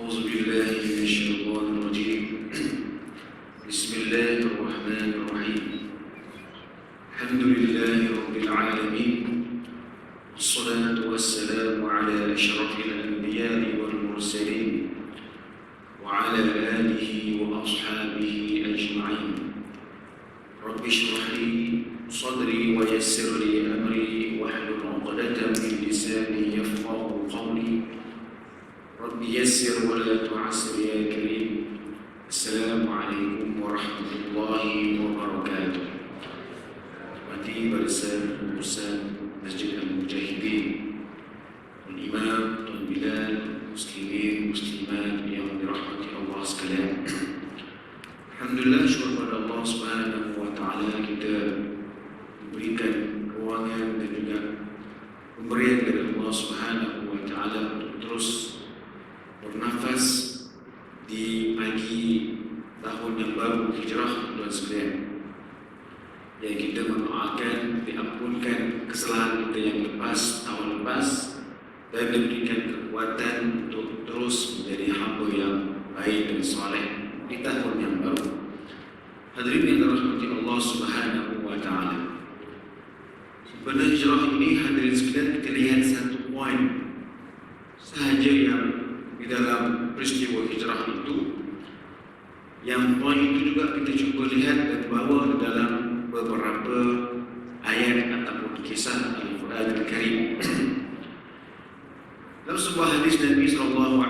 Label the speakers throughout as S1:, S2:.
S1: أعوذ بالله من الشيطان الرجيم. بسم الله الرحمن الرحيم. الحمد لله رب العالمين، والصلاة والسلام على أشرف الأنبياء والمرسلين وعلى آله وأصحابه أجمعين. رب اشرح لي صدري ويسر لي أمري واحلل عقدة من لساني يفقهوا قولي. رب يسر ولا تعسر يا كريم. السلام عليكم ورحمة الله وبركاته. Mati barisan urusan Masjid Al-Mujahidin, Imam Tuan Bilal, muslimin muslimat yang dirahmati Allah sekalian. Alhamdulillah, syukur pada Allah Subhanahu wa taala kita diberikan ruangan dan juga pemberian dari Allah Subhanahu wa taala untuk terus bernafas di pagi tahun yang baru hijrah dan sekalian. Yang kita mendoakan diampunkan kesalahan kita yang lepas, tahun lepas, dan diberikan kekuatan untuk terus menjadi hamba yang baik dan soleh di tahun yang baru. Hadirin yang dirahmati Allah Subhanahu wa taala. Pada hijrah ini, hadirin sekalian, kita lihat satu poin sahaja yang di dalam peristiwa hijrah itu, yang poin itu juga kita cuba lihat dan bawa di dalam beberapa ayat ataupun kisah Al-Quran Al-Karim. Dalam sebuah hadis Nabi SAW,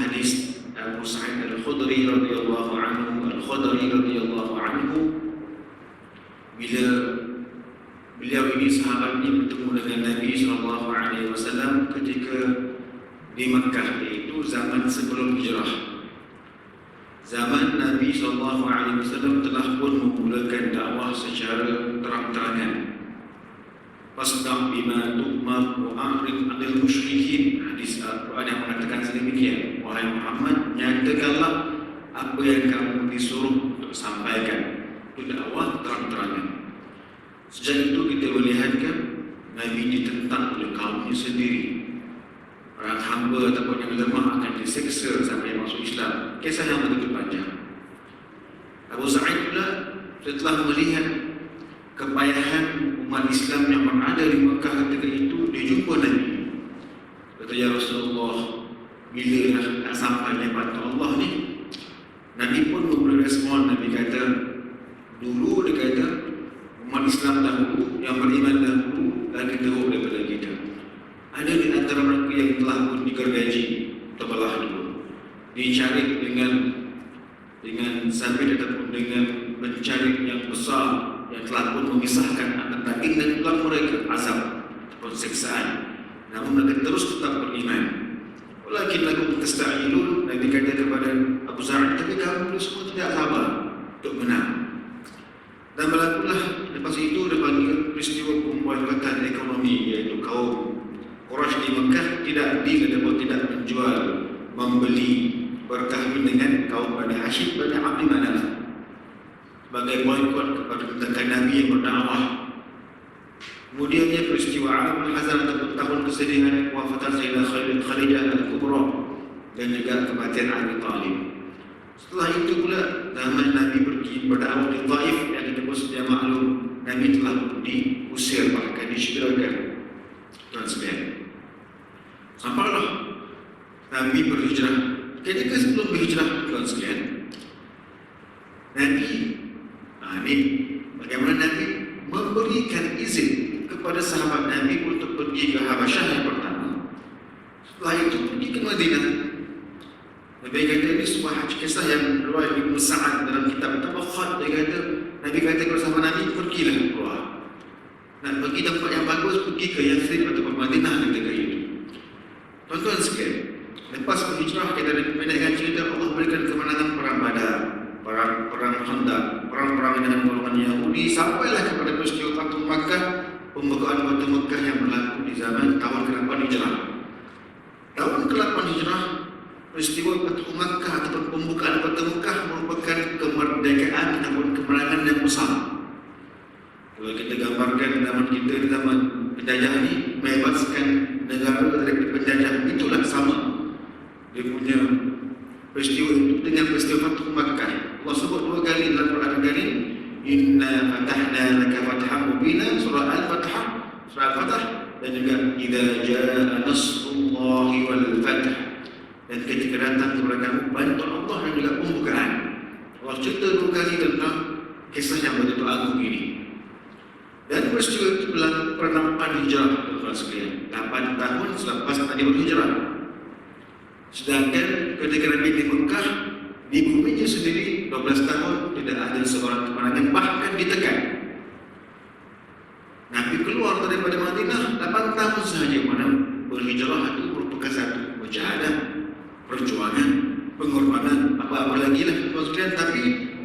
S1: hadis Abu Sa'id Al-Khudri radhiyallahu anhu, bila beliau ini sahabat ini bertemu dengan Nabi SAW ketika di Makkah, yaitu zaman sebelum hijrah. Zaman Nabi SAW telah pun memulakan dakwah secara terang-terangan. Fasda' bima tu'mar wa a'rid 'anil musyrikin. Hadis Al-Quran yang mengatakan sedemikian. Wahai Muhammad, nyatakanlah apa yang kamu disuruh untuk sampaikan. Itu dakwah terang-terangan. Sejak itu kita melihatkan Nabi ditentang oleh kaumnya sendiri. Orang hamba ataupun yang lemah akan diseksa sampai masuk Islam. Kisah yang begitu panjang. Abu Sa'id pula setelah melihat kepayahan umat Islam yang berada di Makkah ketika itu, dia jumpa Nabi. Kata, ya Rasulullah, bila nak sampai lepas Allah ni? Nabi pun memberi respon. Nabi kata, dulu dia kata, umat Islam dahulu, yang beriman dahulu, lagi teruk daripada kita. Ada di antara mereka yang telah pun digergaji terbelah dulu, dicari dengan sabit ataupun dengan mencari yang besar yang telah pun memisahkan antara daging dan tulang mereka, azab ataupun siksaan. Namun mereka terus tetap beriman. Walakin lakum tasta'ilun, Nabi kata kepada Abu Sa'id, tapi kamu semua tidak sabar untuk menang. Dan berlakulah lepas itu dia panggil peristiwa pemboikotan ekonomi, iaitu kaum Quraisy di Mekah tidak adil ataupun tidak menjual, membeli, berkahwin dengan kaum Bani Hashim, Bani Abdi Manaf sebagai boikot kepada tentang Nabi yang berdakwah. Kemudiannya peristiwa Amul Hazan ataupun tahun kesedihan wafatan Sayyidah Khadijah Al-Kubra dan juga kematian Abi Talib. Setelah itu pula zaman Nabi pergi berdakwah di Taif, yang kita pun sedia maklum, Nabi telah diusir, bahkan disyirakan. Tuan sekalian, sampailah Nabi berhijrah. Ketika sebelum berhijrah, tuan sekalian, Nabi ini bagaimana Nabi memberikan izin kepada sahabat Nabi untuk pergi ke Habasyah yang pertama. Setelah itu pergi ke Madinah. Nabi kata, ini sebuah kisah yang riwayat Ibnu Sa'ad dalam kitab Tabaqat. Dia kata, Nabi kata kepada sahabat Nabi, pergilah keluar. Nak pergi tempat yang bagus, pergi ke Yathrib ataupun Madinah ketika itu. Tuan-tuan sekalian, lepas berhijrah, kita pendekkan cerita, Allah berikan kemenangan perang Badar, perang Khandaq, perang-perang dengan golongan Yahudi, sampailah kepada peristiwa Fathu Makkah, pembukaan Batu Makkah yang berlaku di zaman tahun ke-8 Hijrah. Tahun ke-8 Hijrah, peristiwa Fathu Makkah ataupun pembukaan Batu Makkah merupakan kemerdekaan ataupun kemenangan yang besar. Kalau kita gambarkan zaman kita di zaman penjajah ini, membebaskan negara dari penjajah, itulah sama dia punya peristiwa itu dengan peristiwa Fathu Makkah. Allah sebut 2 kali dalam Quran Karim, inna fatahna laka fathan mubina, surah Al-Fath, surah Al-Fath, dan juga idza jaa nasrullahi wal fath, dan ketika datang kepada kamu bantuan Allah dan juga pembukaan. Allah cerita 2 kali tentang kisah yang begitu agung ini. Dan peristiwa itu berlaku pada hijrah, tuan-tuan sekalian, 8 tahun selepas Nabi berhijrah. Sedangkan ketika Nabi di Mekah, di buminya sendiri 12 tahun tidak ada seorang kemenangan, bahkan ditekan. Nabi keluar daripada Madinah 8 tahun sahaja, mana berhijrah itu merupakan satu mujahadah, perjuangan, pengorbanan, apa-apa lagi lah tuan sekalian. Tapi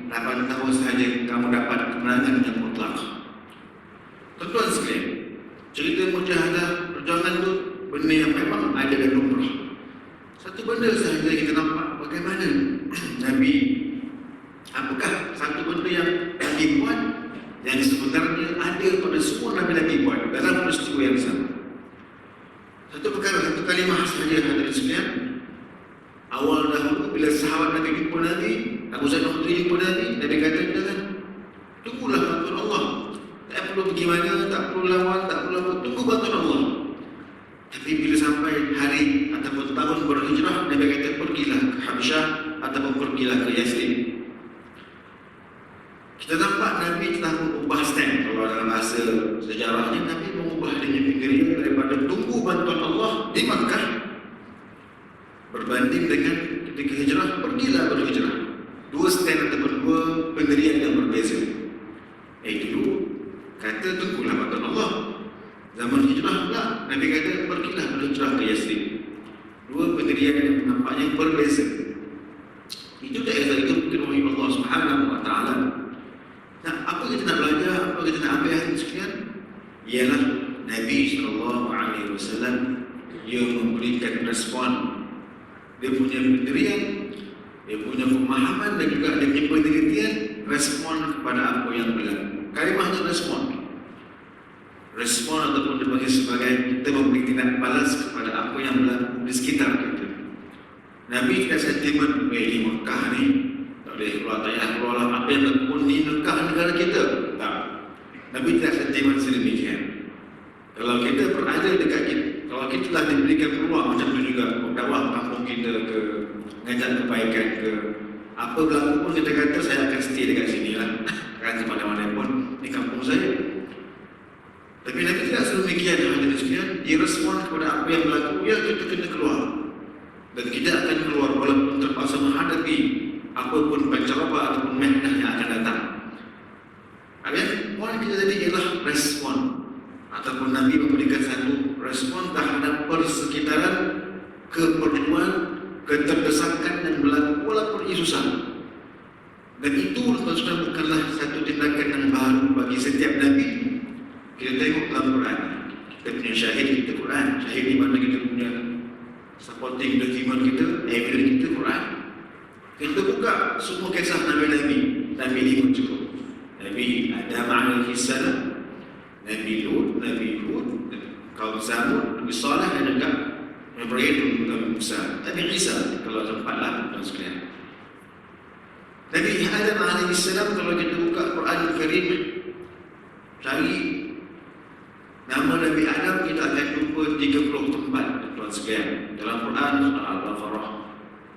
S1: 8 tahun sahaja kamu dapat kemenangan yang mutlak. Tuan sekalian, cerita mujahadah, perjuangan itu benda yang memang ada dalam lumrah. Satu benda sahaja kita nampak bagaimana Nabi, apakah satu benda yang Nabi buat yang sebenarnya ada pada semua Nabi-Nabi buat dalam peristiwa yang sama. Satu perkara, satu kalimah sahaja hadirin sekalian. Awal dahulu bila sahabat Nabi jumpa Nabi, Abu Sa'id Al-Khudri jumpa Nabi, Nabi kata, jangan, tunggulah bantuan Allah. Tak perlu pergi mana, tak perlu lawan, tak perlu apa, tunggu bantuan Allah. Tapi bila sampai hari ataupun tahun berhijrah, Nabi kata pergilah ke Habsyah ataupun pergilah ke Yathrib. Kita nampak Nabi telah mengubah stand. Kalau dalam bahasa sejarahnya, Nabi mengubah dengan pendirian daripada tunggu bantuan Allah di Makkah berbanding dengan ketika hijrah, pergilah berhijrah. 2 stand ataupun 2 pendirian yang berbeza. Dulu kata tunggulah bantuan Allah. Zaman hijrah pula Nabi kata pergilah berhijrah ke Yathrib. 2 pendirian yang nampaknya berbeza. Itu tak ada lagi firman Allah Subhanahu wa taala. Nah, apa kita nak belajar, apa kita nak ambil hadirin sekalian? Ialah Nabi SAW dia memberikan respon. Dia punya pendirian, dia punya pemahaman dan juga dia punya penelitian respon kepada apa yang berlaku. Kalimahnya respon. Respon ataupun dipanggil sebagai kita memberi tindak balas kepada apa yang berlaku di sekitar kita. Nabi tidak sentimen di Mekah ni tak boleh keluar, tak payah keluar apa yang berlaku di Mekah negara kita. Tak. Nabi tidak sentimen sedemikian. Kalau kita berada dekat kita, kalau kita telah diberikan peluang macam tu juga, dakwah kampung kita ke, mengajak kebaikan ke, apa berlaku pun kita kata saya akan stay dekat sini lah. Kan mana-mana pun di kampung saya. Tapi Nabi tidak sedemikian hadirin sekalian. Dia respon kepada apa yang berlaku, ya kita kena keluar. Dan kita akan keluar walaupun terpaksa menghadapi apapun pancaroba ataupun mehnah yang akan datang. Poin kita tadi ialah respon, ataupun Nabi memberikan satu respon terhadap persekitaran keperluan, keterdesakan yang berlaku walaupun ia susah. Dan itu sudah bukanlah satu tindakan yang baru bagi setiap Nabi. Kita tengok dalam Quran, kita punya syahid kita Quran. Syahid di mana kita punya supporting document kita, evidence kita Quran. Kita buka semua kisah Nabi-Nabi. Nabi ini pun cukup. Nabi Adam alaihissalam, Nabi Lut, Nabi Hud, kaum Samud, Nabi Saleh dan juga Ibrahim, Nabi Musa, Nabi Isa. Kalau sempatlah dan sekalian. Nabi Adam alaihissalam, kalau kita buka Quran Karim, cari nama Nabi Adam, kita akan jumpa 30 tempat tuan sekalian dalam Quran, surah Al-Baqarah,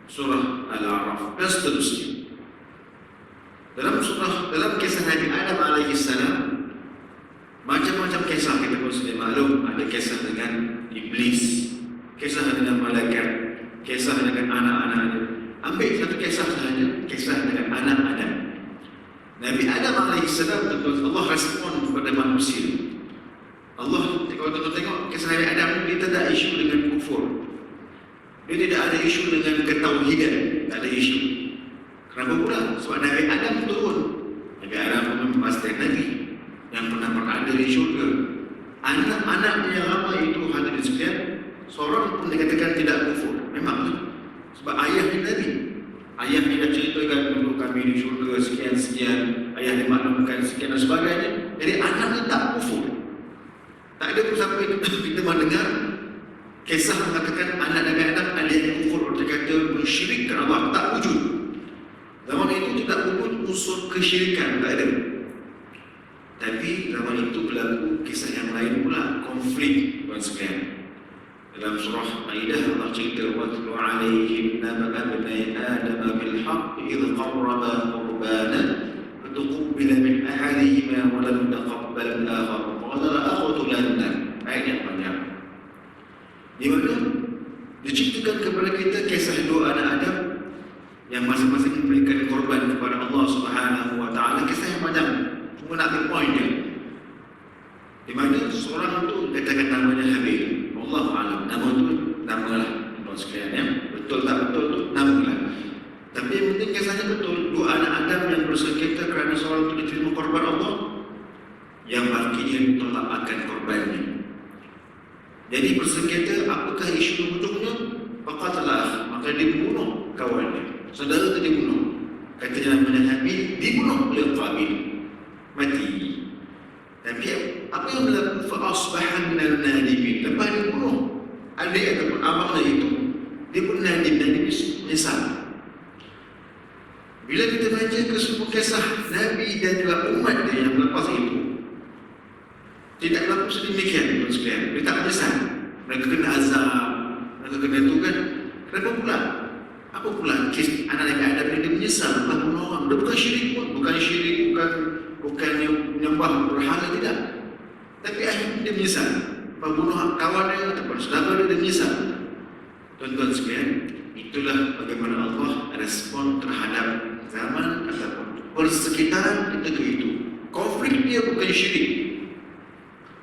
S1: surah Al-A'raf dan seterusnya. Dalam kisah Nabi Adam alaihissalam, macam-macam kisah kita pun sudah maklum. Ada kisah dengan iblis, kisah dengan malaikat, kisah dengan anak-anaknya. Ambil satu kisah sahaja, kisah dengan anak Adam. Nabi Adam alaihissalam, Allah respon kepada manusia. Allah, kalau kita tengok kisah Nabi Adam, dia tak ada isu dengan kufur. Dia tidak ada isu dengan ketauhidan, tak ada isu. Kenapa pula? Sebab Nabi Adam turun. Nabi Adam pun memastikan Nabi yang pernah berada di syurga. Anak-anak yang ramai itu hadirin sekalian, seorang pun dikatakan tidak kufur. Memang sebab ayahnya Nabi. Ayahnya dah ceritakan dulu kami di syurga sekian-sekian, ayah dimaklumkan sekian dan sebagainya. Jadi anaknya tak kufur. Tak ada pun sampai kita mendengar kisah mengatakan anak Nabi Adam ada yang kufur. Dia kata Al-Maidah Allah cerita watlu alaihim naba'a bani Adam bil haqq idh qarraba qurbanan fatuqbila min ahadihima wa lam yataqabbal al-akhar qala la'aqtulanna. Ayat yang panjang di mana diceritakan kepada kita kisah dua anak Adam yang masing-masing memberikan korban kepada Allah Subhanahu wa taala. Kisah yang panjang, cuma nak ambil poin dia. Di mana seorang itu katakan namanya Habil. Wallahu a'lam. Nama itu namalah tuan sekalian ya. Betul tak betul tu namalah. Tapi yang penting kisahnya betul. Dua anak Adam yang bersengketa kerana seorang itu diterima korban Allah, yang bakinya ditolak akan korbannya. Jadi bersengketa apakah isu ujungnya? Faqatalah, maka dibunuh kawannya. Saudara itu dibunuh. Katanya namanya Habil, dibunuh oleh Qabil. Mati. Tapi apa yang berlaku? Fa'asbaha minal nadimin. Lepas dia bunuh adik ataupun abangnya itu, dia pun nadim dan dia menyesal. Bila kita baca ke semua kisah Nabi dan juga umat dia yang melepas itu, tidak berlaku sedemikian tuan sekalian. Dia tak menyesal. Mereka kena azab, mereka kena itu kan. Kenapa pula? Apa pula kes anak Nabi Adam dia menyesal lepas bunuh orang? Dia bukan syirik pun, bukan menyembah berhala, tidak. Tapi akhirnya dia menyesal. Pembunuh kawan dia ataupun saudara dia menyesal. Tuan-tuan sekalian, itulah bagaimana Allah respon terhadap zaman ataupun persekitaran ketika itu. Konflik dia bukan syirik.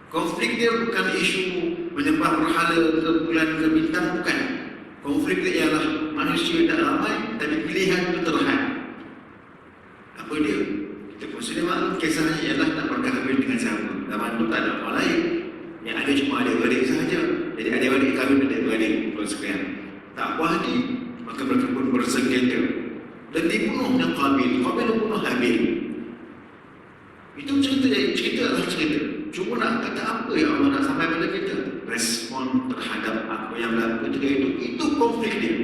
S1: Konflik dia bukan isu menyembah berhala ke bulan ke bintang, bukan. Konflik dia ialah manusia tak ramai tapi pilihan itu terhad. Apa dia? Kita pun sudah maklum kisahnya ialah tak berkahwin dengan siapa. Zaman itu tak ada orang lain. Yang ada cuma adik-beradik sahaja. Jadi adik-beradik kahwin dengan adik-beradik tuan sekalian. Tak puas hati, maka mereka pun bersengketa dan dibunuhnya Qabil. Qabil membunuh Habil. Itu cerita adalah cerita. Cuma nak kata apa yang Allah nak sampai pada kita? Respon terhadap apa yang berlaku ketika itu konflik dia.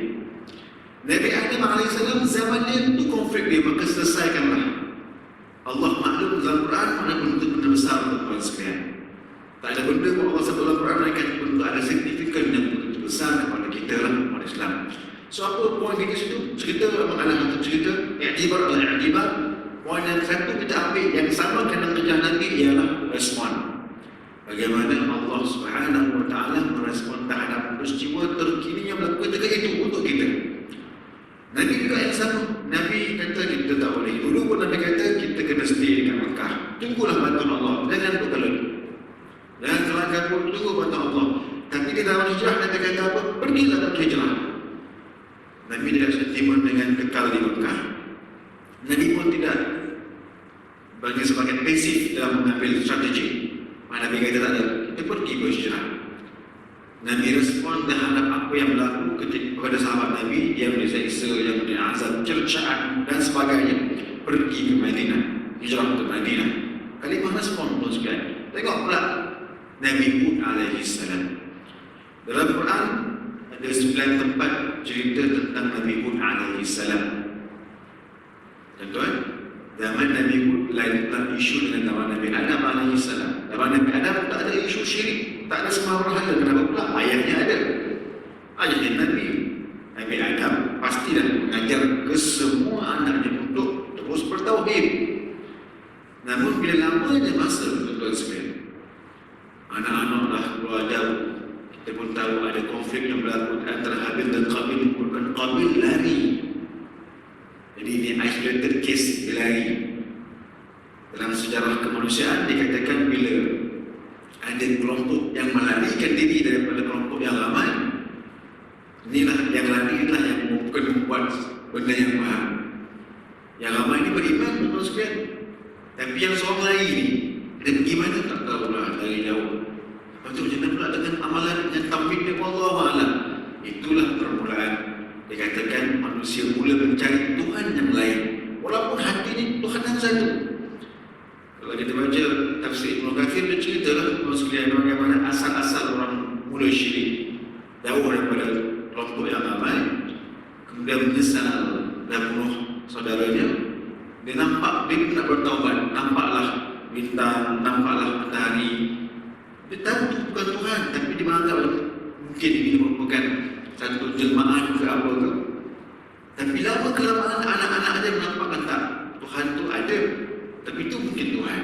S1: Nabi Adam AS zaman dia itu konflik dia, maka selesaikanlah. Allah maklum dalam Quran mana benda-benda besar tuan sekalian. Tak ada benda yang Allah sebut dalam Quran mereka benda ada signifikan yang begitu besar kepada kita lah, umat Islam. So apa poin kita situ? Cerita adalah satu cerita, i'tibar adalah i'tibar. Poin yang satu kita ambil yang sama dengan kerja Nabi ialah respon. Bagaimana Allah Subhanahu wa taala merespon terhadap peristiwa terkini yang berlaku ketika itu untuk kita. Nabi juga yang sama. Nabi kata kita tak boleh. Dulu pun Nabi kata kita kena stay dekat Mekah. Tunggulah bantuan Allah. Jangan tukar lagi. Jangan kelakar pun tunggu bantuan Allah. Tapi di dalam hijrah Nabi kata apa? Pergilah dalam hijrah. Nabi tidak sentimen dengan kekal di Mekah. Nabi pun tidak bagi sebagai pasif dalam mengambil strategi. Nabi kata tak ada. Kita pergi berhijrah. Nabi respon terhadap apa yang berlaku kepada sahabat Nabi yang disiksa, yang diazab, cercaan dan sebagainya. Pergi ke Madinah, hijrah ke Madinah. Kalimah respon tuan sekalian. Tengok pula Nabi Hud AS. Dalam Quran ada 9 tempat cerita tentang Nabi Hud AS. Tuan-tuan, zaman Nabi Hud lain pula isu dengan zaman Nabi Adam AS. Zaman Nabi Adam tak ada isu syirik, tak ada sembah berhala. Kenapa pula? Ayahnya ada. Ayahnya Nabi Adam pastilah mengajar ke semua anaknya untuk terus bertauhid. Namun bila lamanya masa tuan-tuan sekalian, anak-anak dah keluar jauh. Kita pun tahu ada konflik yang berlaku antara Habil dan Qabil. Bukan Qabil lari. Jadi ini isolated case, dia lari. Dalam sejarah kemanusiaan dikatakan bila ada kelompok yang melarikan diri daripada kelompok yang ramai, inilah yang lari, inilah yang mungkin membuat benda yang faham. Yang ramai ini beriman betul sekalian. Tapi yang seorang lari ini, dia pergi mana tak tahu lah, dari jauh. Lepas tu macam mana pula dengan amalan yang tampil dia Wallahu'alam. Itulah permulaan. Dikatakan manusia mula mencari Tuhan yang lain. Walaupun hati ini Tuhan yang satu. Kalau kita baca tafsir Ibnu Katsir, dia ceritalah sekalian bagaimana asal-asal orang mula syirik. Jauh daripada kelompok yang ramai. Kemudian menyesal dan bunuh saudaranya. Dia nampak, dia nak bertaubat. Nampaklah bintang, nampaklah matahari. Dia tahu itu bukan Tuhan, tapi dia menganggap mungkin ini merupakan satu jelmaan ke apa ke. Tapi lama kelamaan anak-anak dia menampakkan tak, Tuhan tu ada, tapi itu mungkin Tuhan.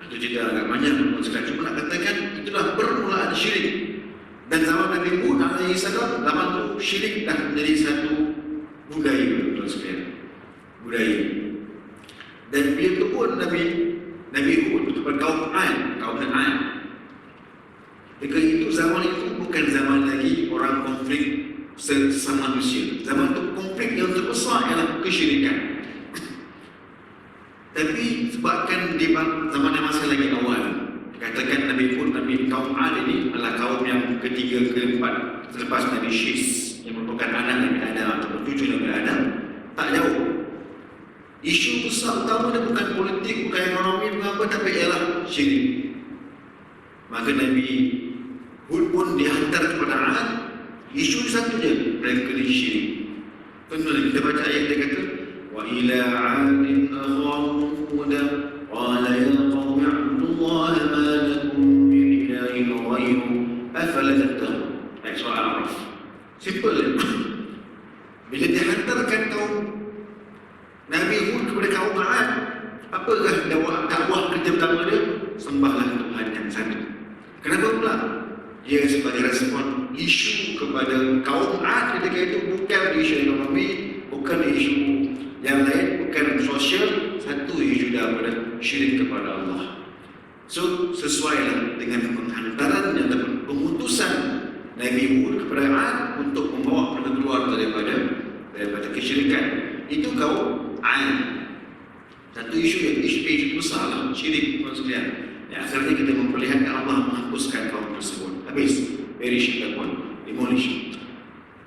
S1: Itu cerita agak banyak, sekarang cuma nak katakan itulah permulaan syirik. Dan zaman Nabi Hud alaihissalam, zaman tu syirik dah menjadi satu budaya, tuan sekalian, budaya. Dan bila turun Nabi Hud kepada kaum Ad, ketika itu zaman itu bukan zaman lagi orang konflik sesama manusia. Zaman itu konflik yang terbesar ialah kesyirikan. Tapi sebabkan di zaman yang masih lagi awal, dikatakan Nabi Hud, Nabi kaum Ad ini adalah kaum yang ketiga, keempat selepas Nabi Syis yang merupakan anak Nabi Adam atau cucu Nabi Adam, tak jauh. Isu besar utama dia bukan politik, bukan ekonomi, bukan apa, tapi ialah syirik. Maka Nabi Hud pun dihantar kepada Ad. Isu satu je, mereka ni syirik. Tentu kita baca ayat dia kata, wa ila 'adin akhahum huda qala ya qaumi ibudullaha ma lakum min ilahin ghairuhu afala tattaqun. Ayat surah Al-A'raf. Simple je. Bila dihantarkan kaum Nabi Hud kepada kaum Ad, apakah dakwah kerja pertama dia? Sembahlah Tuhan yang satu. Kenapa pula? Dia sebagai respon isu kepada kaum Ad ketika itu bukan isu ekonomi, bukan isu yang lain, bukan sosial, satu isu daripada syirik kepada Allah. So, sesuailah dengan penghantaran ataupun pengutusan Nabi Hud kepada Ad untuk membawa mereka keluar daripada kesyirikan. Itu kaum Ad. Satu isu besar lah, syirik sekalian. Akhirnya kita memperlihatkan Allah menghapuskan kaum tersebut. Habis, perish that one, demolish.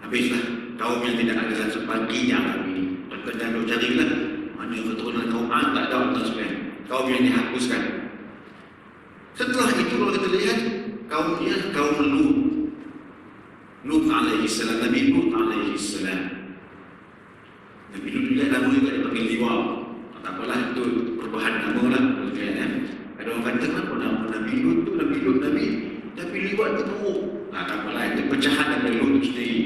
S1: Habislah kaum yang tidak ada dalam sebagian alam ini. Terkadang carilah mana keturunan kaum Ad, tak ada tuan sekalian. Kaum yang dihapuskan. Setelah itu kalau kita lihat kaumnya kaum Lut alaihissalam, Nabi Lut alaihissalam. Nabi Lut nama juga dipanggil liwat. Tak apalah, itu perubahan nama lah. Ada orang kata kenapa nama Nabi Lut tu Nabi, tapi liwat tu buruk. Tak apalah, itu pecahan dari Lut itu sendiri.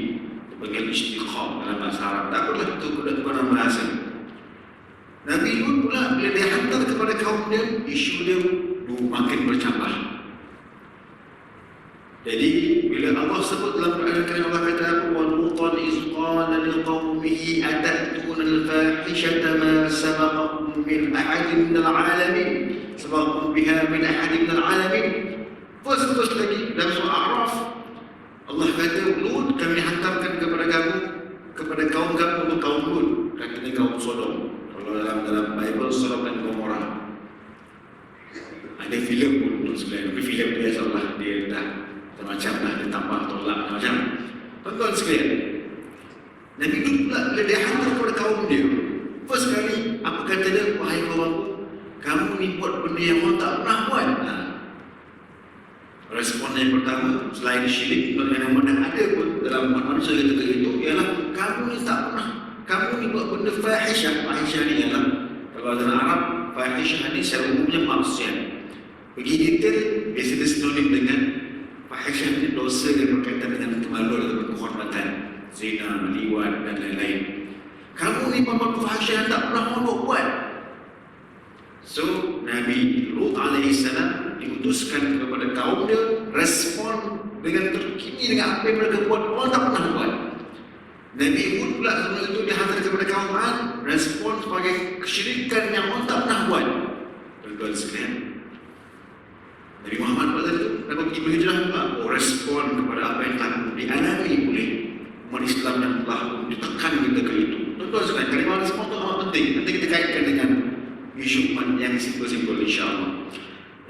S1: Dipanggil istiqam dalam bahasa Arab. Tak apalah, itu kurang bahasa. Nabi Lut pula bila dia hantar kepada kaum dia, isu dia makin bercambah. Jadi bila Allah sebut dalam Al-Quran, Allah kata apa? Wa lutan iz qala liqaumihi atatuna al-fahishata ma sabaqakum min ahadin minal alamin, sabaqakum biha min ahadin minal alamin. Terus lagi dalam surah Al-A'raf, Allah kata Lut kami hantarkan kepada kaum kamu, kaum Lut, katanya kaum Sodom. Kalau dalam Bible, Sodom dan Gomorrah. Ada filem pun sebenarnya, tapi filem tu biasalah dia dah macam lah, dia tambah tolak macam. Tuan-tuan sekalian, Nabi Lut pula bila dia hantar kepada kaum dia, first kali apa kata dia? Wahai kaum, kamu ni buat benda yang orang tak pernah buat. Respon yang pertama, selain syirik, yang mana ada pun dalam manusia ketika itu ialah kamu ni tak pernah, kamu ni buat benda fahisyah. Fahisyah ni ialah, kalau dalam Arab, fahisyah ni secara umumnya maksiat. Bagi detail, biasanya sinonim dengan fahisyah ni dosa yang berkaitan dengan kemaluan atau kehormatan, zina, liwat dan lain-lain. Kamu ni pembuat fahisyah yang tak pernah mahu buat. So, Nabi Lut alaihissalam diutuskan kepada kaum dia, respon dengan terkini dengan apa yang mereka buat, orang tak pernah buat. Nabi Hud pula sebelum itu dihantar kepada kaum Ad, respon sebagai kesyirikan yang orang tak pernah buat. Tuan-tuan sekalian, Nabi Muhammad pada itu, Nabi pergi berhijrah juga, respon kepada apa yang telah dialami oleh umat Islam dan telah ditekan ketika itu. Tuan-tuan sekalian, kalimah respon itu amat penting. Nanti kita kaitkan dengan isu yang simpel-simpel insya-Allah.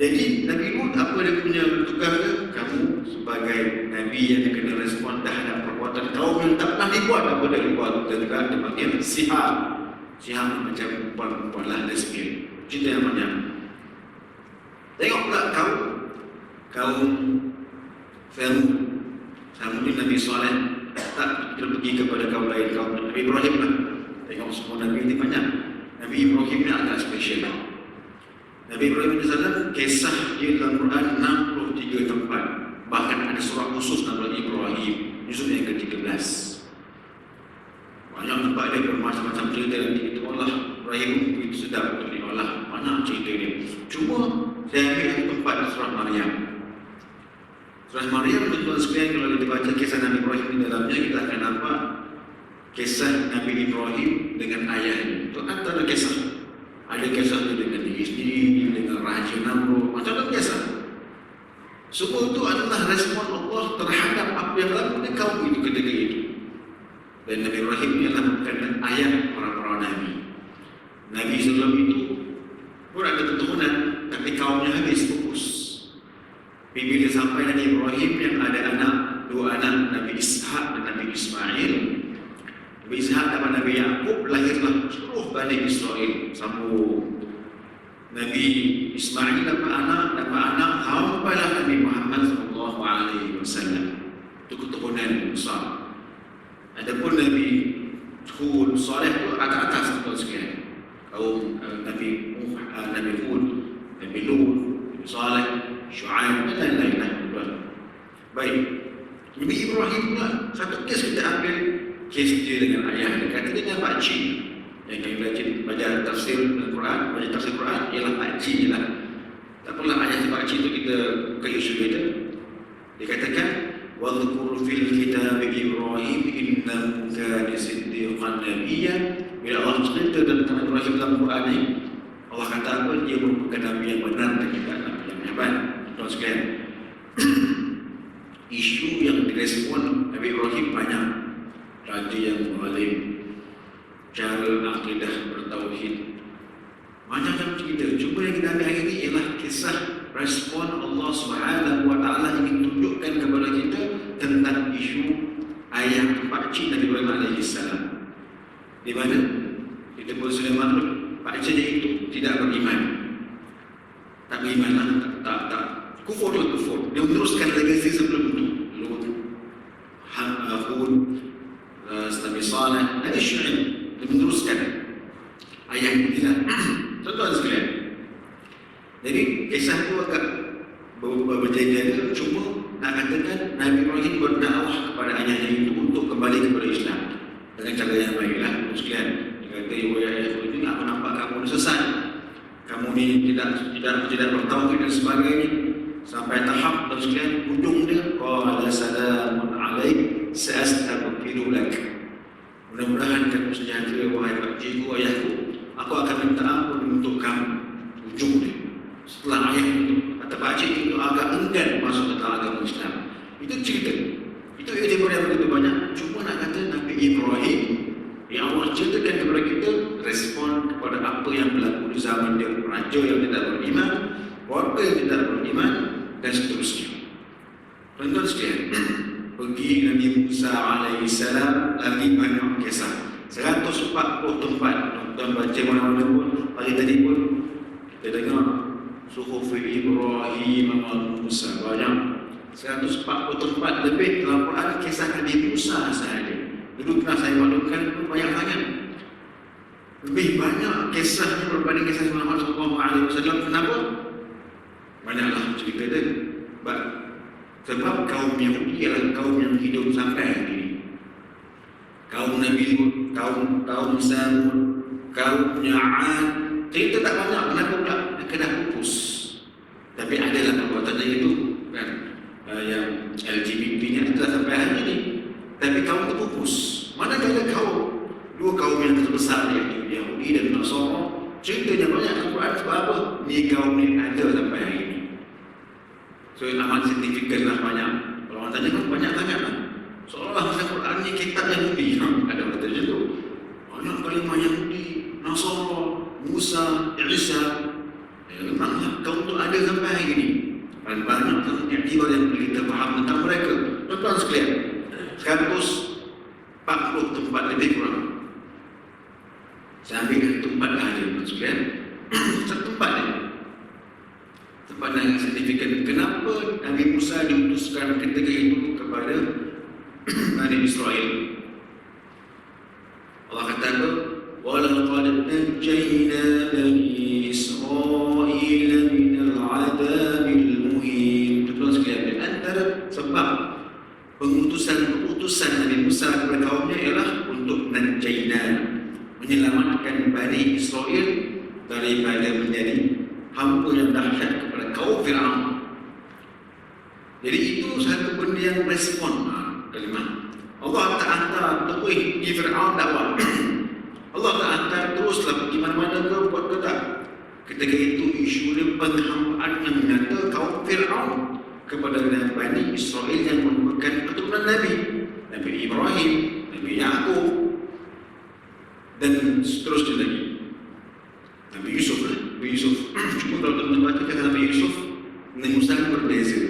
S1: Jadi Nabi Lut apa dia punya tugas dia? Kamu sebagai Nabi yang kena respon terhadap perbuatan kaum yang tak pernah dibuat. Apa dia buat? Dan juga dipanggil sihab. Sihab macam perempuan lah, lesbian. Cerita yang banyak. Tengok pula kaum Samud ni Nabi Saleh tak pergi kepada kaum lain, kaum Nabi Ibrahim lah. Tengok semua Nabi ni banyak. Nabi Ibrahim ni agak spesial. Nabi Ibrahim SAW kisah dia dalam Quran 63 tempat. Bahkan ada surah khusus nama Ibrahim. juzuk yang ke-13. Banyak tempat dia bermacam-macam cerita nanti kita olah. Ibrahim itu sedap untuk diolah. Mana cerita dia? Cuma saya ambil yang tempat di surah Maryam. Surah Maryam, tuan-tuan sekalian, kalau kita baca kisah Nabi Ibrahim di dalamnya, kita akan nampak kisah Nabi Ibrahim dengan ayahnya. Itu antara kisah. Ada kisah itu dengan diri sendiri, dengan Raja Namrud, macam-macam kisah. Semua itu adalah respon Allah terhadap apa yang berlaku di kaum itu ketika itu. Dan Nabi Ibrahim ini adalah merupakan ayah para Nabi. Nabi sebelum itu pun ada keturunan, tapi kaumnya habis fokus. Bila sampai Nabi Ibrahim yang ada anak, dua anak, Nabi Ishak dan Nabi Ismail. Nabi Ishak dan Nabi Yaqub, lahirlah seluruh Bani Israel. Sambung Nabi Ismail dapat anak sampailah Nabi Muhammad SAW. Itu keturunan besar. Adapun Nabi Hud, Saleh itu atas tuan sekalian. Kaum Nabi Hud, Nabi Lut, Nabi Saleh, Syuaib dan lain-lain. Baik. Nabi Ibrahim pula satu kes kita ambil kes dia dengan ayah dia. Kata dengan pakcik. Yang kita baca tafsir Al-Quran, baca tafsir Quran ialah pakcik je lah. Tak perlulah ayah pakcik itu kita ke isu kita. Dia katakan وَذْكُرْ فِي الْكِتَابِ إِبْرَاهِيمَ إِنَّهُ كَانَ صِدِّيقًا نَبِيًّا. Bila Allah cerita tentang Ibrahim dalam Quran ini, Allah kata apa? Dia merupakan Nabi yang benar dan juga Nabi yang hebat. Tuan sekalian, isu yang direspon Nabi Ibrahim banyak. Raja yang zalim, cara akidah bertauhid, macam-macam cerita. Cuma yang kita ambil hari ini ialah kisah respon Allah Subhanahu Wa Taala ingin tunjukkan kepada kita tentang isu ayah pakcik Nabi Ibrahim alaihissalam. Di mana kita pun sudah maklum pakciknya itu tidak beriman. Tak berimanlah, tak kufur. Dia meneruskan legasi sebelum itu. Lut, Hud, Nabi Saleh, Nabi Syuaib. Dia meneruskan ayah ini lah. Tuan-tuan sekalian, jadi kisah itu agak berjaya-jaya. Cuma nak katakan Nabi Ibrahim berdakwah kepada ayahnya itu untuk kembali kepada Islam dengan cara yang baiklah. Sekalian, dia kata, ayah ini aku nampak kamu sesat, kamu ni tidak bertauhid dan sebagainya. Sampai tahap dan sekalian ujung dia, qala salamun alaik sa'astaghfiru lak. Mudah-mudahan kamu sejahtera wahai pakcikku, ayahku. Aku akan minta ampun untuk kamu. Ujung dia. Setelah ayat itu, kata pakcik itu agak enggan masuk ke dalam agama Islam. Itu cerita. Itu iktibar yang begitu banyak. Cuma nak kata Nabi Ibrahim yang Allah ceritakan kepada kita respon kepada apa yang berlaku di zaman dia. Raja yang tidak beriman, warga yang tidak beriman dan seterusnya. Tuan-tuan sekalian, pergi Nabi Musa alaihissalam lagi banyak kisah. 140 tempat. Tuan baca mana-mana pun, pagi tadi pun kita dengar Suhuf Ibrahim wa Musa, banyak 140 tempat lebih dalam Quran kisah Nabi Musa sahaja. Dulu pernah saya maklumkan banyak sangat. Lebih banyak kisahnya berbanding kisah Muhammad SAW. Kenapa? Banyaklah cerita dia. Sebab kaum Yahudi ialah kaum yang hidup sampai hari ini. Kaum Nabi Lut, kaum Samud, kaumnya Ad, cerita tak banyak. Kenapa pula? Mereka dah pupus. Tapi adalah perbuatannya itu kan, yang LGBT-nya telah sampai hari ini. Tapi kaum itu pupus. Manakala dua kaum yang terbesar, iaitu Yahudi dan Nasara, ceritanya banyak dalam Quran. Sebab apa? Ni kaum ni ada sampai hari ini. So amat signifikanlah banyak. Kalau orang tanya kan banyak sangat lah. Seolah-olah masa Quran ni kitab Yahudi. Ada orang tanya tu. Banyak kalimah Yahudi, Nasara, Musa, Isa. Memanglah kaum tu ada sampai hari ini. Dan banyak aktivitas yang kita faham tentang mereka. Tuan-tuan sekalian, 140 tempat lebih kurang. Saya ambil tempat ada, tuan sekalian. Satu tempat ni. Tempat yang signifikan. Kenapa Nabi Musa diutuskan ketika itu kepada Bani Israel? Allah kata apa? وَلَقَدْ نَجَّيْنَا بَنِي إِسْرَائِيلَ مِنَ الْعَذَابِ الْمُهِينِ. Tuan-tuan sekalian, antara sebab pengutusan besar kepada kaumnya ialah untuk nanjaina, menyelamatkan Bani Israel daripada menjadi hamba yang dahsyat kepada kaum Fir'aun. Jadi itu satu benda yang respon kalimah. Allah tak hantar terus di Fir'aun dakwah. Allah tak hantar teruslah pergi mana-mana ke buat ke tak. Ketika itu isu dia penghambaan yang nyata kaum Fir'aun kepada Bani Israel yang merupakan keturunan Nabi Ibrahim, Nabi Yaqub, dan seterusnya lagi. Nabi Yusuf. Cuma kalau teman-teman baca kisah Nabi Yusuf, Nabi Musa berbeza.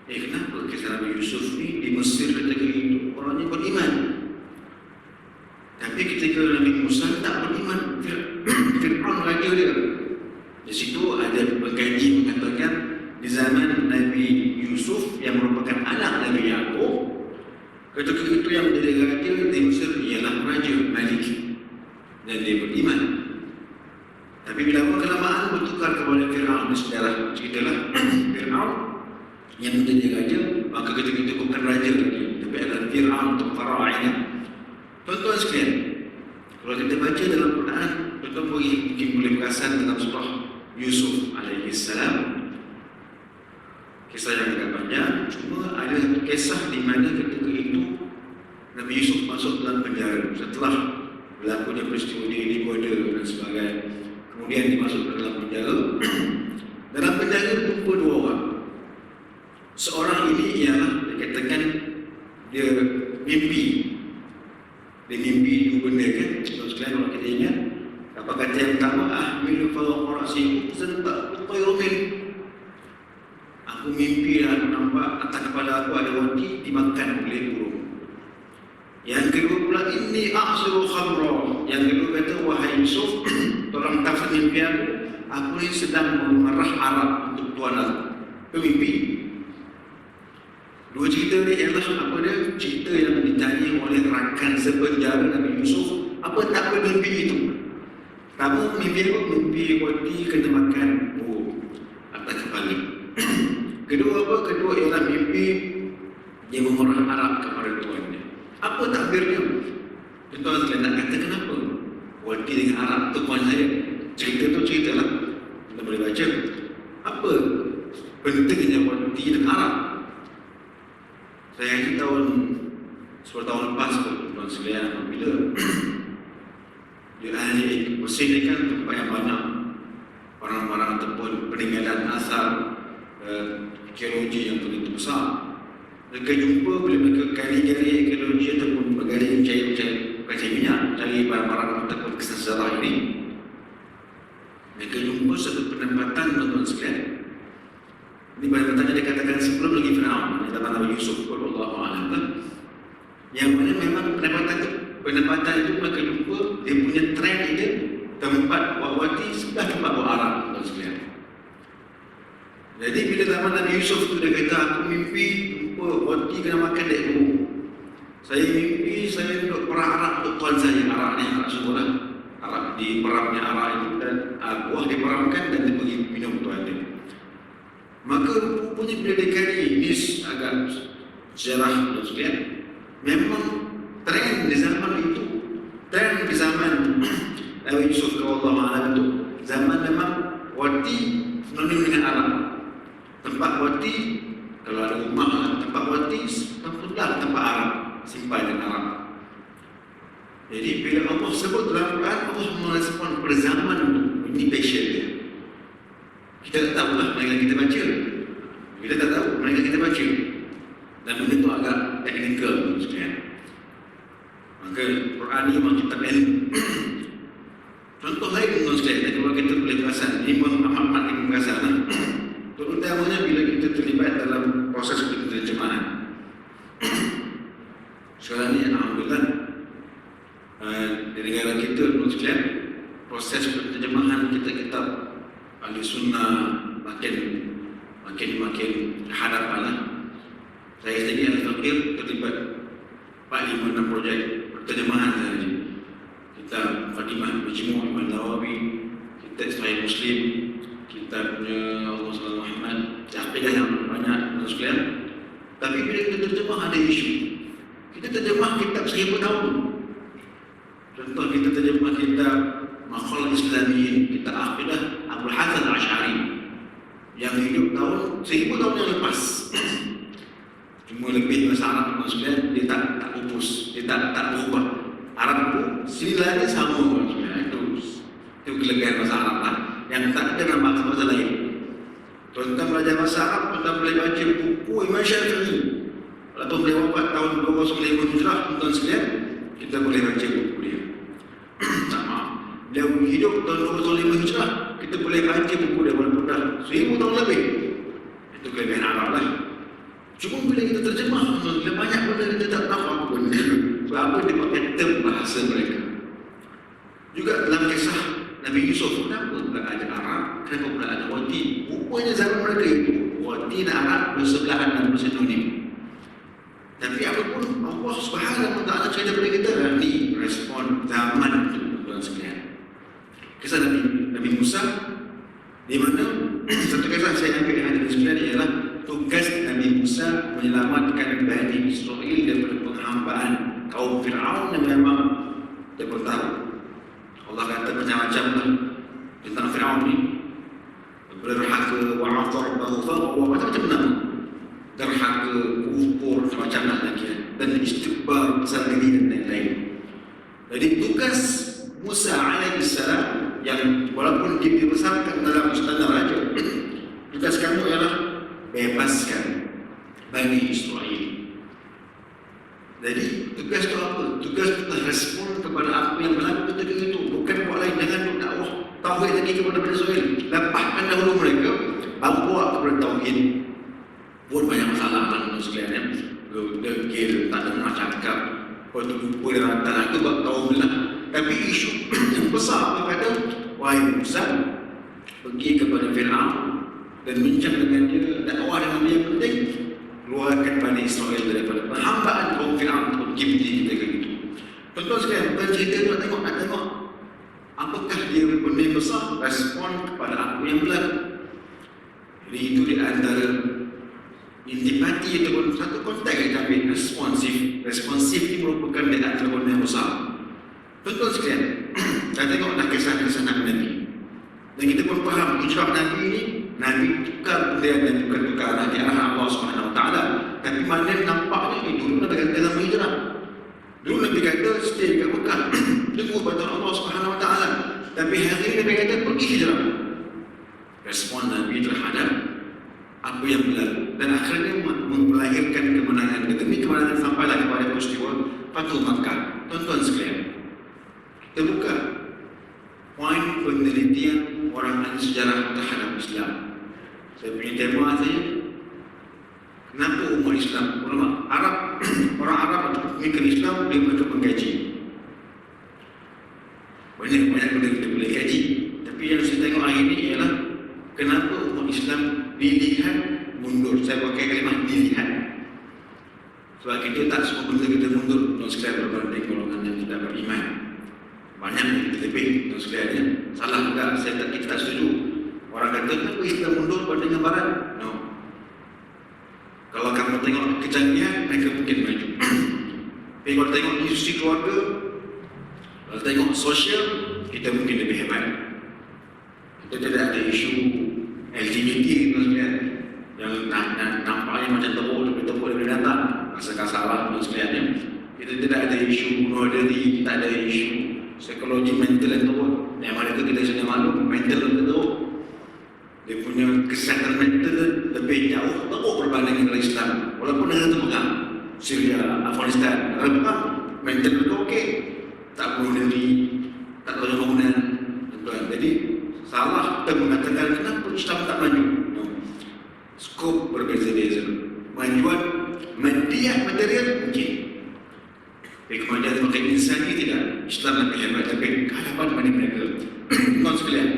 S1: Kenapa kisah Nabi Yusuf ni di Mesir ketika itu orangnya beriman, tapi ketika Nabi Musa tak beriman, Fir'aun raja dia. Di situ ada pengkaji mengatakan di zaman Nabi Yusuf yang merupakan anak Nabi Yaqub, ketika itu yang menjadi raja di Mesir ialah Raja Malik, dan dia beriman. Tapi bila kelamaan bertukar kepada Fir'aun, sejarah ceritalah Fir'aun yang menjadi raja, maka ketika itu bukan raja lagi, tapi adalah Fir'aun atau Fara'ina. Tuan-tuan sekalian, kalau kita baca dalam Quran, tuan-tuan mungkin boleh perasan dalam surah Yusuf alaihissalam, kisah yang agak panjang. Cuma ada satu kisah di mana ketika itu Nabi Yusuf masuk dalam penjara setelah berlakunya peristiwa dia digoda dan sebagainya. Kemudian dimasuk ke dalam penjara. Dalam penjara jumpa dua orang. Seorang ini ialah dikatakan dia mimpi. Dia mimpi dua benda kan. Sekalian kalau kita ingat, apa kata yang pertama, ahmilu fawqa ra'si zanba tayrumil. Aku mimpi dan aku nampak atas kepala aku ada wanti dimakan oleh burung. Yang kedua pula, inni a'siru khamra. Yang kedua kata, wahai Yusuf, tolong tafsir mimpi aku ni sedang memerah arak untuk tuan aku. Itu mimpi. Dua cerita ni ialah apa dia? Cerita yang ditanya oleh rakan sepenjara Nabi Yusuf. Apa tak apa mimpi itu? Pertama, mimpi apa? Mimpi wanti kena makan burung atas kepala. Kedua apa? Kedua ialah mimpi dia memerah arak kepada tuannya. Apa takbirnya? Tuan-tuan sekalian nak kata kenapa? Wanti dengan arak tuan saya. Cerita tu ceritalah. Kita boleh baca. Apa pentingnya wanti dengan arak? Saya ingat tahun 10 tahun lepas tuan-tuan sekalian, apabila di ahli Mesir ni kan tempat yang banyak barang-barang ataupun peninggalan asal arkeologi yang begitu besar. Mereka jumpa bila mereka gali-gali arkeologi ataupun gali mencari minyak, cari barang-barang ataupun kisah sejarah ini, mereka jumpa satu penempatan tuan-tuan sekalian. Ini penempatan yang dikatakan sebelum lagi Fir'aun, penempatan Nabi Yusuf Wallahu'alam, yang mana memang penempatan itu mereka jumpa dia punya trend dia tempat wawati sebelah tempat buat arak tuan sekalian. Jadi bila zaman Nabi Yusuf tu dia kata, aku mimpi jumpa wati kena makan dek burung. Saya mimpi saya duduk perah arak untuk tuan saya. Arak ni arak semula, arak di peramnya arak itu, dan buah diperamkan dan dia pergi minum tuan dia. Maka rupanya bila dia kali ini agak sejarah tuan sekalian, memang tren di zaman itu, tren di zaman Nabi Yusuf Wallahu'alam itu, zaman memang wati sinonim dengan arak. Tempat wati, kalau ada rumah tempat wati, tempat arak, simpanan arak. Jadi bila Allah sebut dalam Quran, Allah merespon pada zaman ini passion dia. Kita tak tahu lah, melainkan kita baca. Kita tak tahu, melainkan kita baca. Dan benda itu agak teknikal sekalian. Maka Quran ini memang kitab ilmu. Contoh lain tuan sekalian, kalau kita boleh perasan, ini amat ini perasan. Terutamanya bila kita terlibat dalam proses penterjemahan. Sekarang ini alhamdulillah di negara kita tuan sekalian, proses penterjemahan kitab ahli sunnah makin hadapan lah. Saya sendiri al-Faqir terlibat 4-5-6 projek penterjemahan sahaja. Kitab Fatimah Majmu' Imam Nawawi, kitab Sahih Muslim, kitabnya Allah SWT Muhammad, akidah yang banyak tuan sekalian. Tapi bila kita terjemah ada isu. Kita terjemah kitab 1000 tahun. Contoh kita terjemah kitab Maqal Islami, kitab Aqidah Abdul Hasan Al-Asy'ari yang hidup tahun 1000 tahun yang lepas. Cuma lebih bahasa Arab maksudnya dia tak pupus, dia tak berubah. Arab itu silanya sama maksudnya. Itu kelebihan bahasa Arab lah. Yang tak ada dalam bahasa lain. Tuan-tuan belajar bahasa Arab, tuan-tuan boleh baca buku Imam Syafi'i. Walaupun beliau wafat tahun 205 Hijrah, tuan-tuan sekalian, kita boleh baca buku dia. Tak maaf. Beliau hidup tahun 205 Hijrah, kita boleh baca buku dia walaupun dah 1000 tahun lebih. Itu kelebihan Arab lah. Cuma bila kita terjemah, banyak benda kita tak tahu apa benda. Sebab apa dia pakai term bahasa mereka. Juga dalam kisah Nabi Yusuf, kenapa pula ada Arab, kenapa pula ada Wati? Rupanya zaman mereka itu, Wati dan Arab bersebelahan dan bersinonim. Tapi apapun Allah Subhanahu Wa Taala cerita kepada kita, ni respon zaman itu, tuan sekalian. Kisah Nabi Musa, di mana satu kisah saya ambil dengan Nabi sekalian ialah tugas Nabi Musa menyelamatkan Bani Israel daripada penghambaan kaum Fir'aun yang memang dia pun tahu. Allah kata macam-macam lah tentang Fir'aun ni. Berhaka, wa'athar, baghfar, macam-macam nama. Derhaka, kufur, macam-macam lah lagi. Dan istikbar, besar diri dan lain-lain. Jadi tugas Musa alaihissalam yang walaupun dia dibesarkan dalam istana raja, tugas kamu ialah bebaskan Bani Israel. Jadi tugas itu apa? Tugas kita respon kepada apa yang berlaku ketika itu. Bukan buat lain, jangan duk dakwah tauhid lagi kepada Bani Israel. Lepaskan dahulu mereka, baru bawa kepada tauhid. Buat banyak masalah dalam sekalian. Degil, tak ada nak cakap. Waktu lupa dan rata itu buat tauhid lah. Tapi isu yang besar apa kata, wahai Musa, pergi kepada Fir'aun dan bincang dengan dia, dakwah dengan dia penting, keluarkan Bani Israel daripada penghambaan kaum Fir'aun ataupun Kipti ketika itu. Tuan-tuan sekalian, bukan cerita nak tengok apakah dia benda besar, respon kepada apa yang berlaku. Jadi itu di antara intipati ataupun satu konteks yang kami responsif ini merupakan di antara benda yang besar. Tuan-tuan sekalian, kita tengoklah kisah-kisah Nabi. Dan kita pun faham hijrah Nabi ini, Nabi tukar benda dan tukar Nabi arah Allah Subhanahu Wa Taala. Tapi mana nampaknya dulu Nabi kata dalam hijrah. Dulu Nabi kata stay dekat Mekah, tunggu bantuan Allah Subhanahu Wa Taala. Tapi hari ini Nabi kata pergi hijrah. Respon Nabi terhadap apa yang berlaku dan akhirnya melahirkan kemenangan. Demi kemenangan sampailah kepada peristiwa Fathu Makkah. Tuan-tuan sekalian, kita buka poin penelitian orang ahli sejarah terhadap Islam. Saya punya tema saya, kenapa umat Islam, orang Arab atau pemikiran Islam dia mereka mengkaji. Banyak benda kita boleh kaji. Tapi yang saya tengok hari ini ialah kenapa umat Islam dilihat mundur. Saya pakai kalimah dilihat. Sebab kita tak semua benda kita mundur. Tuan sekalian berbanding golongan yang tidak beriman. Banyak yang kita lebih, tuan sekalian ya. Salah juga, kita tak setuju. Orang kata, kenapa Islam mundur berbanding dengan Barat? No. Kalau kamu tengok kejadian, mereka mungkin maju. Tapi kalau tengok isu keluarga, kalau tengok sosial, kita mungkin lebih hebat. Kita tidak ada isu LGBT, tuan sekalian, yang nampaknya macam tepuk lebih datang. Rasakan salah, tuan sekalian ya. Kita tidak ada isu bunuh diri, kita ada isu psikologi mental yang teruk. Yang mana kita sudah maklum, mental yang teruk, dia punya kesihatan mental lebih jauh teruk berbanding dengan Islam. Walaupun negara itu pegang Syria, Afghanistan, negara pegang mental itu okey, tak bunuh diri, tak tahu bangunan. Jadi salah kita mengatakan kenapa Islam tak maju. No. Skop berbeza-beza. Majuan media material mungkin. Tapi kemajuan pakai insani tidak. Islam lebih hebat, tapi kehadapan mana mereka. Tuan sekalian.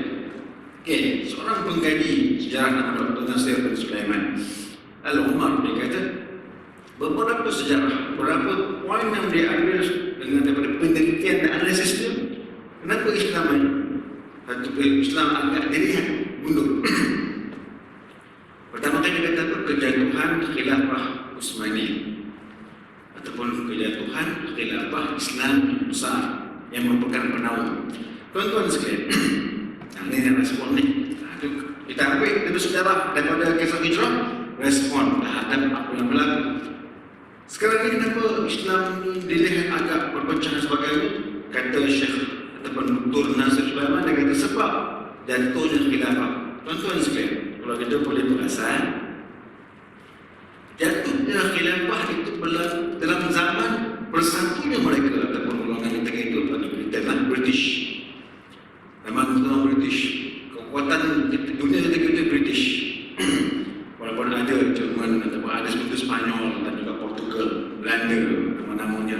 S1: Okay, seorang pengkaji sejarah nama Dr. Nasir bin Sulaiman Al-Umar, dia kata beberapa sejarah, beberapa poin yang dia ambil dengan daripada penelitian dan analisis dia. Kenapa Islam maju? Satu Islam agak dilihat mundur. Pertama kali dia kata kejatuhan khilafah Utsmaniyah ataupun kejatuhan khilafah Islam yang besar yang merupakan penaung. Tuan-tuan sekalian, ini yang respon ni. Kita ambil dari sejarah daripada kisah hijrah, respon terhadap apa yang berlaku. Sekarang ini kenapa Islam dilihat agak berpecah dan sebagainya? Kata Syekh ataupun Dr. Nasir Sulaiman, dia kata sebab jatuhnya khilafah. Tuan-tuan sekalian, kalau kita boleh perasan, jatuhnya khilafah itu dalam zaman bersatunya mereka ataupun golongan ketika itu adalah British. Zaman British, kekuatan dunia ketika itu British. Walaupun ada Jerman ataupun ada seperti Spanyol dan juga Portugal, Belanda, nama-namanya.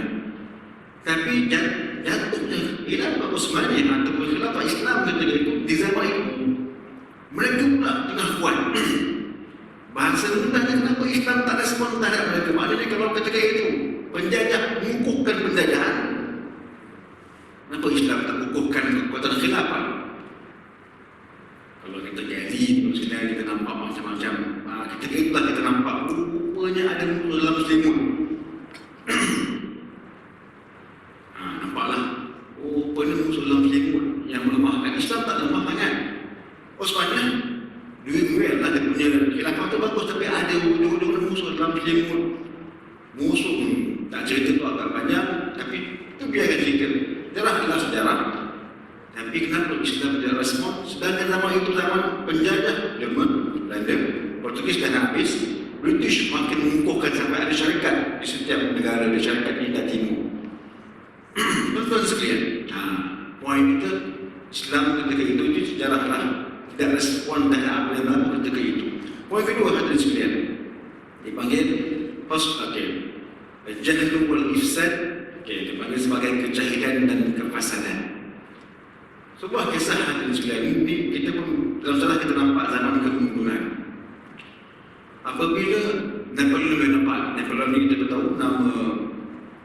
S1: Tapi jatuhnya khilafah Utsmaniyah ataupun khilafah Islam ketika itu di zaman itu mereka pula tengah kuat. Bahasa mudahnya kenapa Islam tak respon terhadap mereka? Maknanya kalau ketika itu penjajah mengukuhkan penjajahan, kenapa Islam tak mengukuhkan kekuatan khilafah? Kalau kita jadi sebenarnya kita nampak macam-macam. Ketika itulah kita nampak rupanya ada dalam selimut. Nampaklah rupanya musuh dalam selimut yang melemahkan. Islam tak lemah sangat. Sebenarnya duit lah dia punya khilafah tu bagus, tapi ada ujung-ujung musuh dalam selimut. Musuh ni tak cerita tu agak panjang, tapi itu biarkan cerita. Sejarah sejarah. Tapi kenapa Islam tidak respon? Sedangkan zaman itu zaman penjajah Jerman, Belanda, Portugis dah habis, British makin mengukuhkan sampai ada syarikat di setiap negara, di syarikat di Timur. Tuan-tuan sekalian, poin kita Islam ketika itu sejarahlah tidak respon terhadap apa yang berlaku ketika itu. Poin kedua hadirin sekalian dipanggil al-jahl wal ifsad, dipanggil sebagai kejahilan dan kefasadan. Sebuah kisah hadirin sekalian ini kita pun dalam salah kita nampak zaman kemunduran. Apabila Napoleon Bonaparte, Napoleon ini kita tahu nama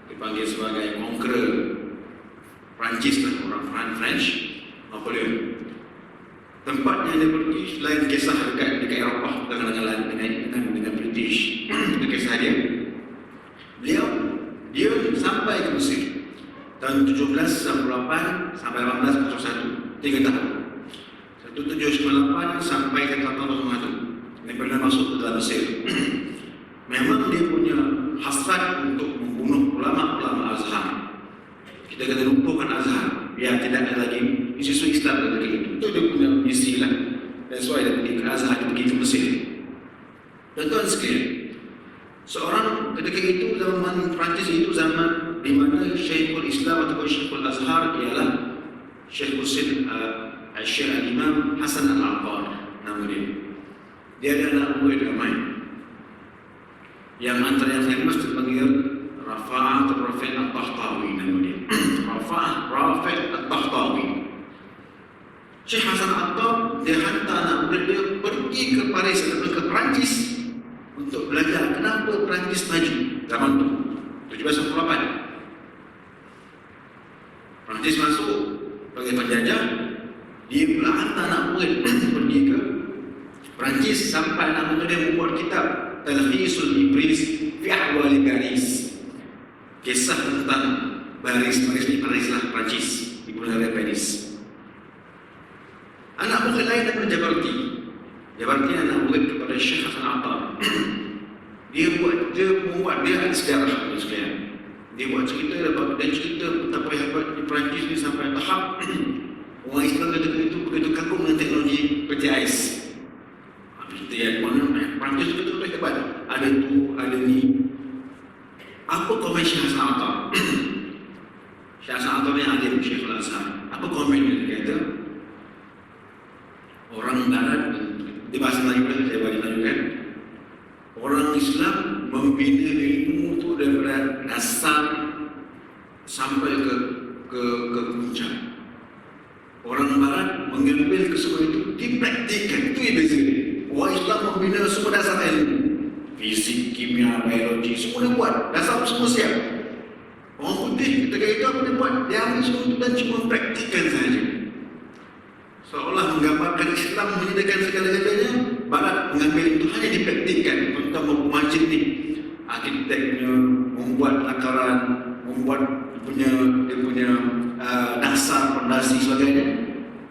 S1: dipanggil sebagai conqueror Perancis lah, orang French, Napoleon. Tempatnya dia pergi selain kisah dekat Eropah dengan British. Itu kisah dia. Dia sampai ke Mesir tahun 1798 sampai 1801, 3 tahun. 1798 sampai ke 1801. Napoleon masuk ke dalam Mesir. Memang dia punya hasrat untuk membunuh ulama-ulama Azhar. Kita kena lumpuhkan Azhar biar tidak ada lagi isu Islam ketika itu. Itu dia punya misi lah. That's why dia pergi ke Azhar, dia pergi ke Mesir. Dan tuan sekalian, seorang ketika itu zaman Perancis itu zaman di mana Syekhul Islam atau Syekhul Azhar ialah Syekh Husain Syekh Al-Imam Hasan Al-Attar nama dia. Dia ada anak murid ramai. Yang antara yang famous dipanggil Rafa'ah atau Rafi' At-Tahtawi nama dia. Rafa'ah Rafi' At-Tahtawi. Syekh Hasan Al-Attar dia hantar anak murid dia pergi ke Paris atau ke Perancis untuk belajar kenapa Perancis maju zaman tu 1798. Perancis masuk sebagai penjajah, dia pula hantar anak murid pergi ke Perancis sampai anak murid dia membuat kitab Talkhisul Ibris fi Ahwali Paris. Kisah tentang Paris lah, Perancis, ibu negara Paris. Anak murid lain daripada Jabarti anak murid kepada Syekh Hasan Al-Attar. Dia membuat dia ada sejarah sekalian. Dia buat cerita betapa hebat di Perancis ni sampai tahap orang Islam ketika itu begitu kagum dengan teknologi peti ais. Kita yang mana Perancis itu betul hebat. Ada tu, ada ni. Apa komen Syekh Hasan Al-Attar? Syekh Hasan Al-Attar ni alim Syekh Al-Azhar. Apa komen dia kata? Orang Barat, di bahasa Melayu kan, saya bagi Melayu kan, orang Islam membina ilmu tu daripada dasar sampai ke puncak. Orang Barat mengambil kesemua itu dipraktikkan. Itu yang beza. Orang Islam membina semua dasar ilmu, fisik, kimia, biologi, semua dia buat. Dasar semua siap. Orang putih ketika itu apa dia buat? Dia ambil semua itu dan cuma praktikkan sahaja. Seolah menggambarkan Islam menyediakan segala-galanya, Barat mengambil itu hanya dipraktikkan. Tentang masjid ni, arkiteknya, membuat lakaran, membuat dia punya dasar, fondasi sebagainya.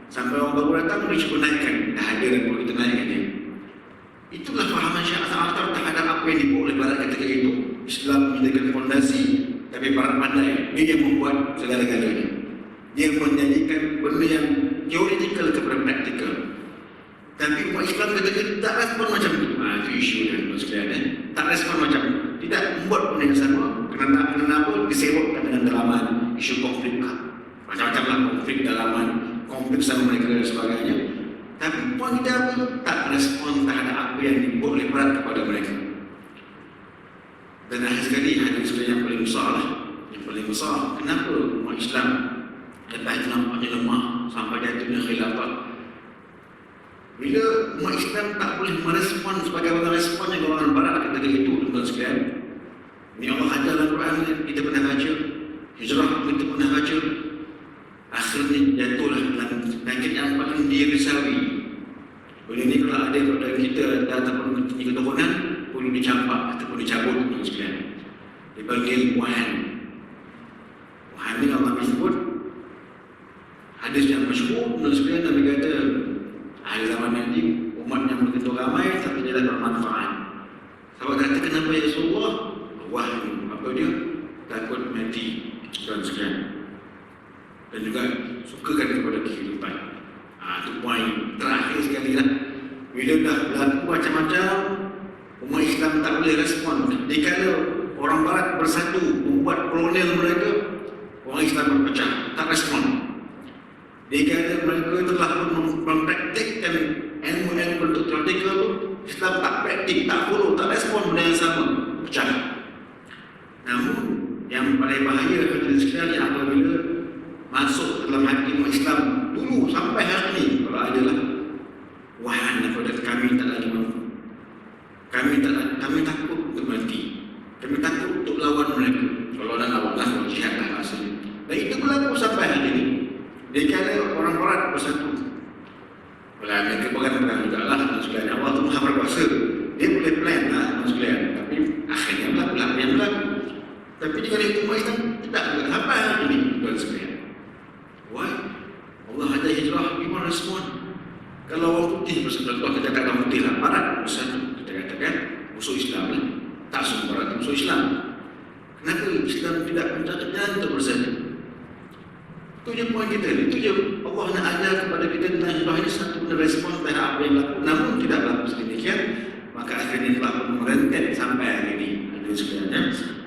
S1: Sampai orang baru datang, dia cuba naikkan. Dah ada report kita naikkan dia. Itulah fahaman Syekh Al-Athar terhadap apa yang dibuat oleh Barat ketika itu. Islam menyediakan fondasi, tapi Barat pandai. Dia yang membuat segala-galanya. Dia menjadikan benda yang teoretikal kepada praktikal. Tapi umat Islam ketika itu tak respon macam itu. Itu isu dia sekalian. Tak respon macam itu. Tidak membuat benda yang sama. Kerana apa? Disebutkan dengan dalaman isu konflik. Macam-macam lah konflik dalaman, konflik sama mereka dan sebagainya. Tapi poin kita apa? Tak respon terhadap apa yang dibuat oleh Barat kepada mereka. Dan akhir sekali hadis yang paling besar lah. Yang paling besar, kenapa umat Islam lepas itu nampaknya lemah sampai jatuhnya khilafah? Bila umat Islam tak boleh merespon sebagaimana responnya golongan Barat ketika itu, tuan-tuan sekalian. Ini Allah ajar dalam Quran, kita pernah baca. Hijrah kita pernah baca. Akhirnya jatuhlah dalam penyakit yang paling dirisawi. Oleh ini kalau ada pada kita ataupun keturunan perlu dicampak ataupun dicabut, tuan-tuan sekalian. Dipanggil Wahan. Wahan ini Allah sebut hadis yang masyhur, tuan-tuan sekalian, Nabi kata akhir zaman nanti umat yang begitu ramai tapi tidak bermanfaat. Sahabat kata, kenapa ya Rasulullah? Wahyu. Apa dia? Takut mati, tuan sekalian. Dan juga sukakan kepada kehidupan. Itu poin terakhir sekali lah. Bila dah berlaku macam-macam, umat Islam tak boleh respon. Dikala orang Barat bersatu membuat kolonial mereka, orang Islam berpecah, tak respon. Dikala mereka telah mempraktikkan ilmu-ilmu bentuk teoretikal itu, Islam tak praktik, tak follow, tak respon benda yang sama, pecah. Namun yang paling bahaya adalah sekali apabila masuk dalam hati umat Islam dulu sampai hari ini, kalau adalah wahan kepada kami tak lagi mampu, kami takut untuk mati, kami takut untuk lawan mereka. Kalau dah lawan lah, kalau jihad lah maksudnya. Dan itu berlaku sampai hari ini. Dikala orang Barat bersatu, kalau mereka pegang juga lah, sekalian awal tu Maha berkuasa, dia boleh plan lah, sekalian. Tapi akhirnya berlaku lah yang berlaku. Tapi jika itu umat Islam tidak boleh sampai hari ini, tuan sekalian. Why? Allah ada hijrah, gimana respon? Kalau orang putih bersatu, kita katakan orang putih lah, Barat bersatu, kita katakan musuh Islam lah. Tak semua Barat musuh Islam. Kenapa Islam tidak mencari jalan untuk bersatu? Itu je poin kita. Itu je Allah nak ajar kepada kita tentang hijrah ini, satu respon terhadap apa yang berlaku. Namun tidak berlaku sedemikian, maka akhirnya telah merentet sampai hari ini. Ada sebenarnya.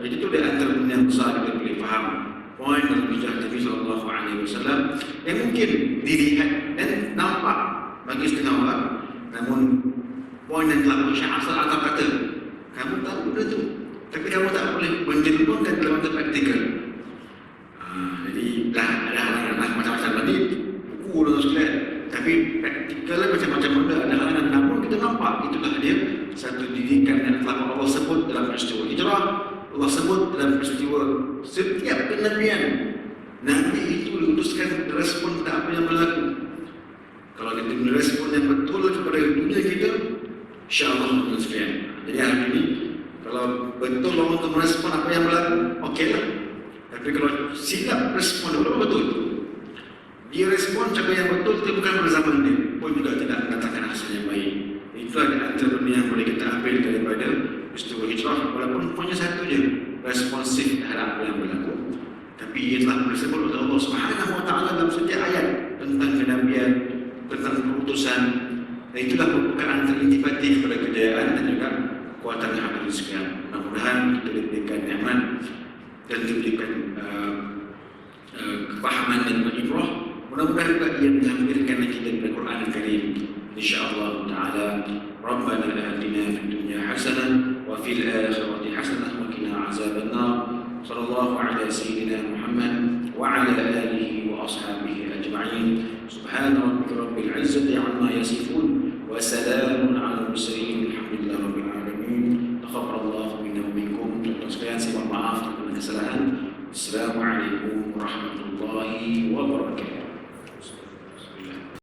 S1: Itu dia antara benda yang besar kita boleh faham. Poin dalam hijrah Nabi SAW yang mungkin dilihat dan nampak bagi setengah orang. Namun poin yang telah Syekh Al-Athar kata, kamu tahu benda itu, tapi kamu tak boleh menjelurkan dalam praktikal. Jadi dah ada halangan macam-macam tadi, buku dan sekalian. Tapi praktikalnya macam-macam benda, ada halangan. Namun kita nampak itulah dia satu didikan yang telah Allah sebut dalam peristiwa hijrah. Allah sebut dalam peristiwa setiap kenabian. Nabi itu diutuskan respon pada apa yang berlaku. Kalau kita merespon yang betul kepada dunia kita, insya-Allah sekalian. Jadi hari ini kalau betul Allah untuk merespon apa yang berlaku, okeylah. Tapi kalau silap respon betul, dia respon cara yang betul, itu bukan berzaman dia, pun juga tidak mengatakan hasil yang baik. Itu ada antara benda yang boleh kita ambil daripada peristiwa hijrah, walaupun punya satu je, responsif terhadap apa yang berlaku. Tapi ia telah disebut oleh Allah Subhanahu Wa Taala dalam setiap ayat tentang kenabian, tentang keputusan. Dan itulah merupakan antara intipati kepada kejayaan dan juga kekuatan yang ada di sekalian. Mudah-mudahan kita diberikan nyaman dan diberikan kepahaman dan ibrah. Mudah-mudahan juga ia menghampirkan kita dari Al-Quran Al-Karim. InsyaAllah ta'ala. Rabbana atina fid dunya hasanah wa fil akhirati hasanah wa qina azaban nar. Sallallahu ala sayyidina Muhammad wa ala alihi wa ashabihi ajma'in. Subhana rabbika rabbil izzati amma yasifun wa salamun ala mursalin. Alhamdulillah rabbil alamin. Taqabbalallahu minna wa minkum. Sekalian saya mohon maaf atas kesalahan. Assalamualaikum warahmatullahi wabarakatuh.